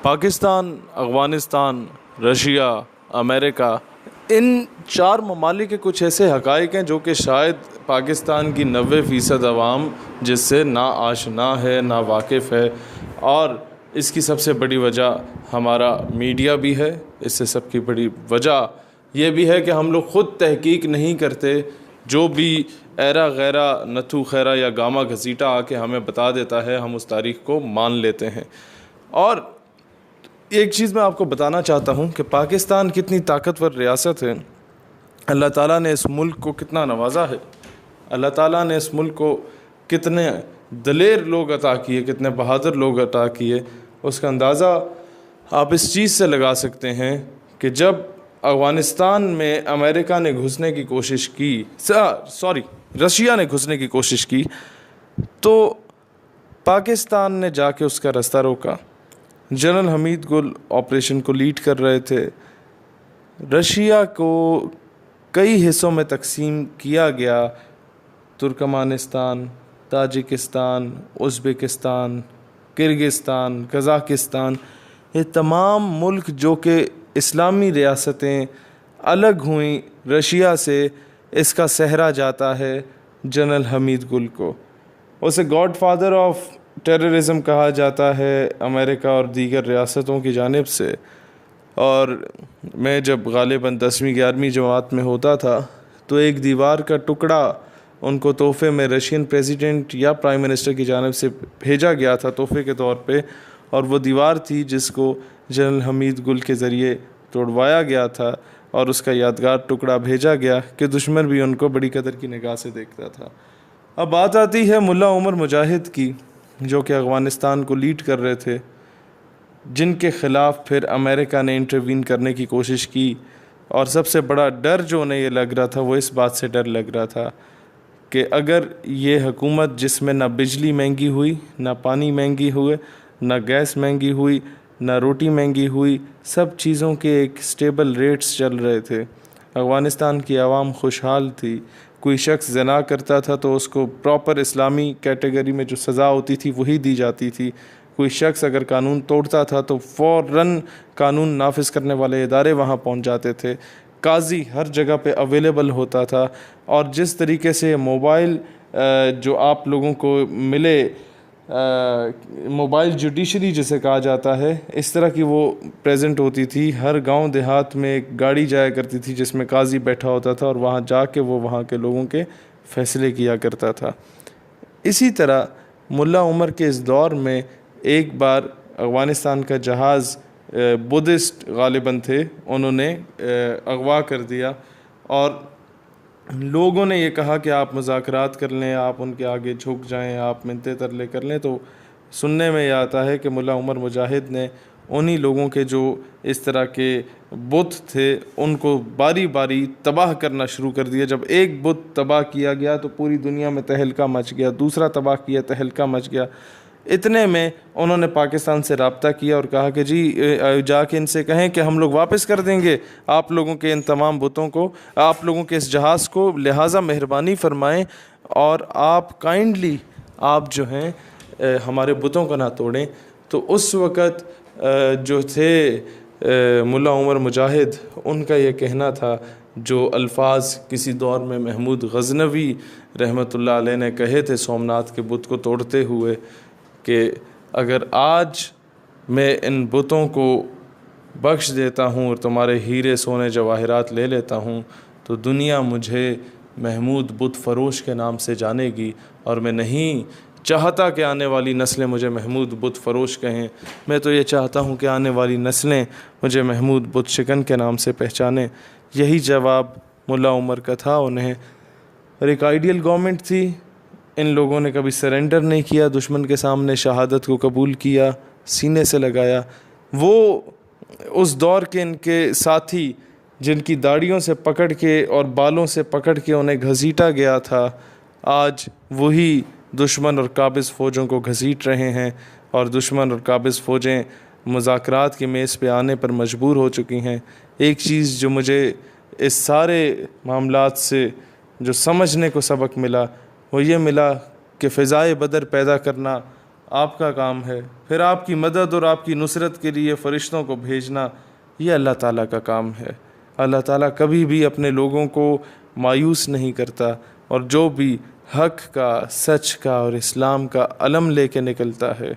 Pakistan, Afghanistan, Russia, امریکہ، ان چار ممالک کے کچھ ایسے حقائق ہیں جو کہ شاید پاکستان کی 90% عوام جس سے نہ آشنا ہے نہ واقف ہے، اور اس کی سب سے بڑی وجہ ہمارا میڈیا بھی ہے۔ اس سے سب کی بڑی وجہ یہ بھی ہے کہ ہم لوگ خود تحقیق نہیں کرتے، جو بھی ایرا غیرہ نتھو خیرہ یا گاما گھسیٹا آ کے ہمیں بتا دیتا ہے ہم اس تاریخ کو مان لیتے ہیں۔ اور ایک چیز میں آپ کو بتانا چاہتا ہوں کہ پاکستان کتنی طاقتور ریاست ہے، اللہ تعالیٰ نے اس ملک کو کتنا نوازا ہے، اللہ تعالیٰ نے اس ملک کو کتنے دلیر لوگ عطا کیے، کتنے بہادر لوگ عطا کیے۔ اس کا اندازہ آپ اس چیز سے لگا سکتے ہیں کہ جب افغانستان میں امریکہ نے گھسنے کی کوشش کی، رشیا نے گھسنے کی کوشش کی، تو پاکستان نے جا کے اس کا رستہ روکا۔ جنرل حمید گل آپریشن کو لیڈ کر رہے تھے۔ رشیا کو کئی حصوں میں تقسیم کیا گیا، Turkmenistan, Tajikistan, Uzbekistan, Kyrgyzstan, Kazakhstan, یہ تمام ملک جو کہ اسلامی ریاستیں الگ ہوئیں رشیا سے، اس کا سہرا جاتا ہے جنرل حمید گل کو۔ اسے گاڈ فادر آف ٹیررزم کہا جاتا ہے امریکہ اور دیگر ریاستوں کی جانب سے۔ اور میں جب غالباً 10ویں 11ویں جماعت میں ہوتا تھا تو ایک دیوار کا ٹکڑا ان کو تحفے میں رشین پریزیڈنٹ یا پرائم منسٹر کی جانب سے بھیجا گیا تھا تحفے کے طور پہ، اور وہ دیوار تھی جس کو جنرل حمید گل کے ذریعے توڑوایا گیا تھا، اور اس کا یادگار ٹکڑا بھیجا گیا کہ دشمن بھی ان کو بڑی قدر کی نگاہ سے دیکھتا تھا۔ اب بات آتی ہے ملا عمر مجاہد کی، جو کہ افغانستان کو لیڈ کر رہے تھے، جن کے خلاف پھر امریکہ نے انٹروین کرنے کی کوشش کی۔ اور سب سے بڑا ڈر جو انہیں یہ لگ رہا تھا، وہ اس بات سے ڈر لگ رہا تھا کہ اگر یہ حکومت جس میں نہ بجلی مہنگی ہوئی، نہ پانی مہنگی ہوئے، نہ گیس مہنگی ہوئی، نہ روٹی مہنگی ہوئی، سب چیزوں کے ایک سٹیبل ریٹس چل رہے تھے، افغانستان کی عوام خوشحال تھی، کوئی شخص زنا کرتا تھا تو اس کو پراپر اسلامی کیٹیگری میں جو سزا ہوتی تھی وہی دی جاتی تھی، کوئی شخص اگر قانون توڑتا تھا تو فوراً قانون نافذ کرنے والے ادارے وہاں پہنچ جاتے تھے، قاضی ہر جگہ پہ اویلیبل ہوتا تھا۔ اور جس طریقے سے موبائل جو آپ لوگوں کو ملے، موبائل جوڈیشری جسے کہا جاتا ہے، اس طرح کی وہ پریزنٹ ہوتی تھی۔ ہر گاؤں دیہات میں ایک گاڑی جایا کرتی تھی جس میں قاضی بیٹھا ہوتا تھا، اور وہاں جا کے وہ وہاں کے لوگوں کے فیصلے کیا کرتا تھا۔ اسی طرح ملا عمر کے اس دور میں ایک بار افغانستان کا جہاز بدھسٹ غالباً تھے، انہوں نے اغوا کر دیا، اور لوگوں نے یہ کہا کہ آپ مذاکرات کر لیں، آپ ان کے آگے جھک جائیں، آپ منتیں ترلے کر لیں۔ تو سننے میں یہ آتا ہے کہ ملا عمر مجاہد نے انہی لوگوں کے جو اس طرح کے بت تھے ان کو باری باری تباہ کرنا شروع کر دیا۔ جب ایک بت تباہ کیا گیا تو پوری دنیا میں تہلکہ مچ گیا، دوسرا تباہ کیا، تہلکہ مچ گیا۔ اتنے میں انہوں نے پاکستان سے رابطہ کیا اور کہا کہ جی جا کے ان سے کہیں کہ ہم لوگ واپس کر دیں گے آپ لوگوں کے ان تمام بتوں کو، آپ لوگوں کے اس جہاز کو، لہٰذا مہربانی فرمائیں اور آپ کائنڈلی آپ جو ہیں ہمارے بتوں کو نہ توڑیں۔ تو اس وقت جو تھے ملا عمر مجاہد، ان کا یہ کہنا تھا، جو الفاظ کسی دور میں محمود غزنوی رحمۃ اللہ علیہ نے کہے تھے سومناتھ کے بت کو توڑتے ہوئے، کہ اگر آج میں ان بتوں کو بخش دیتا ہوں اور تمہارے ہیرے سونے جواہرات لے لیتا ہوں تو دنیا مجھے محمود بت فروش کے نام سے جانے گی، اور میں نہیں چاہتا کہ آنے والی نسلیں مجھے محمود بت فروش کہیں۔ میں تو یہ چاہتا ہوں کہ آنے والی نسلیں مجھے محمود بت شکن کے نام سے پہچانیں۔ یہی جواب ملا عمر کا تھا انہیں۔ اور ایک آئیڈیل گورنمنٹ تھی، ان لوگوں نے کبھی سرنڈر نہیں کیا، دشمن کے سامنے شہادت کو قبول کیا، سینے سے لگایا۔ وہ اس دور کے ان کے ساتھی جن کی داڑھیوں سے پکڑ کے اور بالوں سے پکڑ کے انہیں گھسیٹا گیا تھا، آج وہی دشمن اور قابض فوجوں کو گھسیٹ رہے ہیں، اور دشمن اور قابض فوجیں مذاکرات کی میز پہ آنے پر مجبور ہو چکی ہیں۔ ایک چیز جو مجھے اس سارے معاملات سے جو سمجھنے کو سبق ملا وہ یہ ملا کہ فضائے بدر پیدا کرنا آپ کا کام ہے، پھر آپ کی مدد اور آپ کی نصرت کے لیے فرشتوں کو بھیجنا یہ اللہ تعالیٰ کا کام ہے۔ اللہ تعالیٰ کبھی بھی اپنے لوگوں کو مایوس نہیں کرتا، اور جو بھی حق کا، سچ کا اور اسلام کا علم لے کے نکلتا ہے،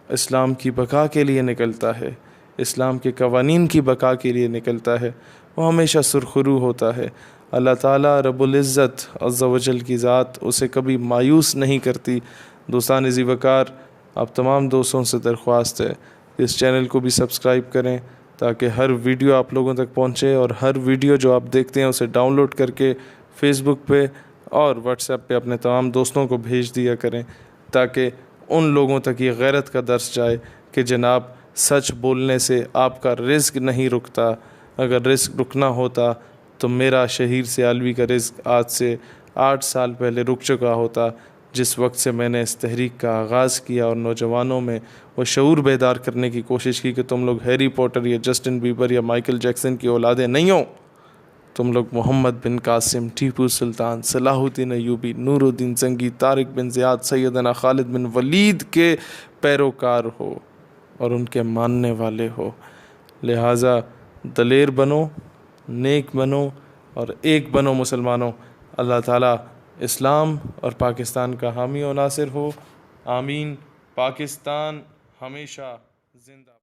اسلام کی بقا کے لیے نکلتا ہے، اسلام کے قوانین کی بقا کے لیے نکلتا ہے، وہ ہمیشہ سرخرو ہوتا ہے۔ اللہ تعالیٰ رب العزت عز و جل کی ذات اسے کبھی مایوس نہیں کرتی۔ دوستان ذی وقار، آپ تمام دوستوں سے درخواست ہے کہ اس چینل کو بھی سبسکرائب کریں تاکہ ہر ویڈیو آپ لوگوں تک پہنچے، اور ہر ویڈیو جو آپ دیکھتے ہیں اسے ڈاؤن لوڈ کر کے فیس بک پہ اور واٹس ایپ پہ اپنے تمام دوستوں کو بھیج دیا کریں، تاکہ ان لوگوں تک یہ غیرت کا درس جائے کہ جناب سچ بولنے سے آپ کا رزق نہیں رکتا۔ اگر رزق رکنا ہوتا تو میرا شہیر سیالوی کا رزق آج سے 8 سال پہلے رک چکا ہوتا، جس وقت سے میں نے اس تحریک کا آغاز کیا اور نوجوانوں میں وہ شعور بیدار کرنے کی کوشش کی کہ تم لوگ ہیری پوٹر یا جسٹن بیبر یا مائیکل جیکسن کی اولادیں نہیں ہو، تم لوگ محمد بن قاسم، ٹیپو سلطان، صلاح الدین ایوبی، نور الدین زنگی، طارق بن زیاد، سیدنا خالد بن ولید کے پیروکار ہو اور ان کے ماننے والے ہو۔ لہٰذا دلیر بنو، نیک بنو اور ایک بنو مسلمانوں۔ اللہ تعالیٰ اسلام اور پاکستان کا حامی و ناصر ہو۔ آمین۔ پاکستان ہمیشہ زندہ۔